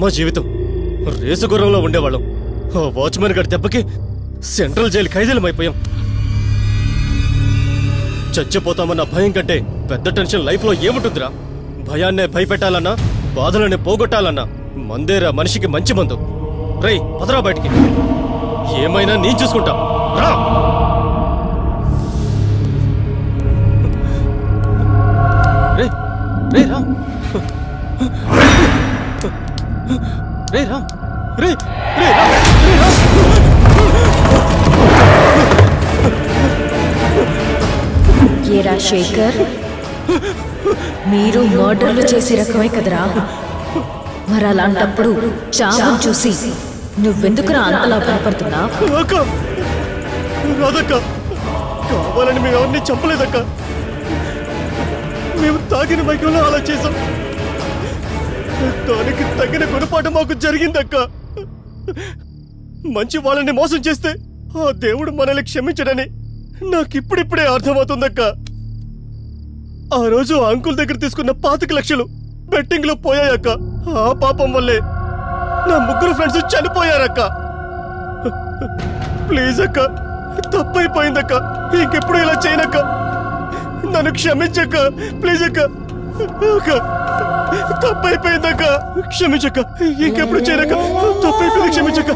అమ్మ జీవితం రేసు గుర్రంలో ఉండేవాళ్ళం. ఆ వాచ్మెన్ గారి దెబ్బకి సెంట్రల్ జైలు ఖైదీలమైపోయాం. చచ్చిపోతామన్న భయం కంటే పెద్ద టెన్షన్ లైఫ్లో ఏముంటుందిరా? భయాన్నే భయపెట్టాలన్నా, బాధలనే పోగొట్టాలన్నా మందేరా మనిషికి మంచి మందు. రేయ్ పదరా బయటికి, ఏమైనా నేను చూసుకుంటా. రా రే రే రా రే రా రే రే రా రే రా. ఏరా శేఖర్, మీరు మర్డర్లు చేసే రకమే కదరా. మరి అలాంటప్పుడు చావును చూసి నువ్వెందుకురా అంతలా భయపడుతున్నా? రాదక్క, కావాలని మేము ఎవరిని చంపలేదక్క. మేము తాగిన మైకంలో అలా చేసాం. దానికి తగిన గుణపాఠం మాకు జరిగిందక్క. మంచి వాళ్ళని మోసం చేస్తే ఆ దేవుడు మనల్ని క్షమించడని నాకిప్పుడిప్పుడే అర్థమవుతుందక్క. ఆ రోజు అంకుల్ దగ్గర తీసుకున్న 25 లక్షలు బెట్టింగ్ లో పోయాయక్క. ఆ పాపం వల్లే నా 3 ఫ్రెండ్స్ చనిపోయారక్క. ప్లీజ్ అక్క, తప్పైపోయిందక్క. ఇంకెప్పుడు ఇలా చేయనక్క. నన్ను క్షమించక్క, ప్లీజ్ అక్క. తప్పైపోయిందక్క, క్షమించక్క. ఇంకెప్పుడు చేయనక్క. తప్పైపోయింది, క్షమించక్క.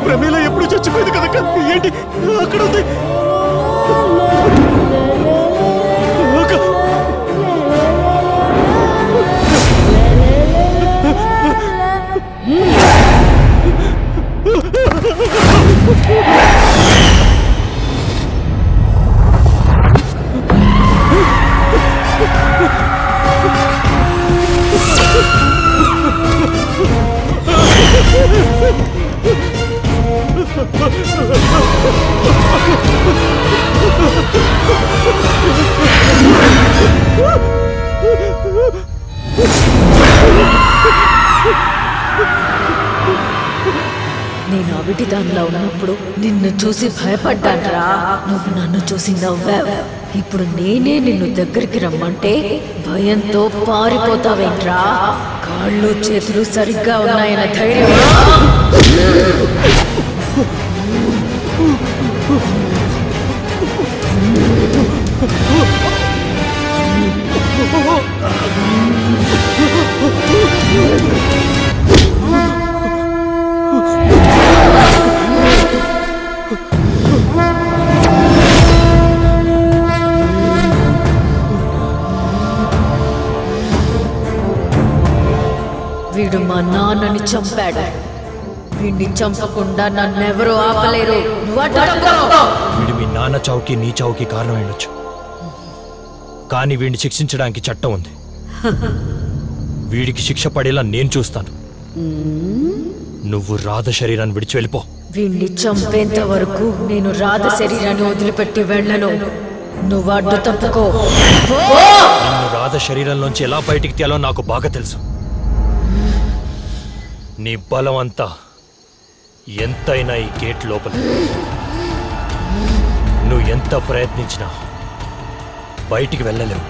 ప్రమీల ఎప్పుడు చచ్చిపోయింది కదక్క. ఏంటి అక్కడ ఉంది? నేను అవిటి దానిలో ఉన్నప్పుడు నిన్ను చూసి భయపడ్డాన్రా. నువ్వు నన్ను చూసి నవ్వావు. ఇప్పుడు నేనే నిన్ను దగ్గరికి రమ్మంటే భయంతో పారిపోతావేంట్రా? కాళ్ళు చేతులు సరిగ్గా ఉన్నాయన్న ధైర్యం వీడు మా నాన్నని చంపాడు. వీడిని చంపకుండా నన్నెవరూ ఆపలేరు. వీడు మీ నాన్న చావుకి నీ చావుకి కారణం అయ్యొచ్చు, కానీ వీడిని శిక్షించడానికి చట్టం ఉంది. వీడికి శిక్ష పడేలా నేను చూస్తాను. నువ్వు రాధ శరీరాన్ని విడిచి వెళ్ళిపో. వీడిని చంపేంత వరకు నేను రాధ శరీరాన్ని వదిలిపెట్టి వెళ్ళను. నువ్వు అడ్డు తప్పుకో. నిన్ను రాధ శరీరంలోంచి ఎలా బయటికి తేలో నాకు బాగా తెలుసు. నీ బలం అంతా ఎంతైనా ఈ గేట్ లోపల. నువ్వు ఎంత ప్రయత్నించినా బయటికి వెళ్ళలేవు.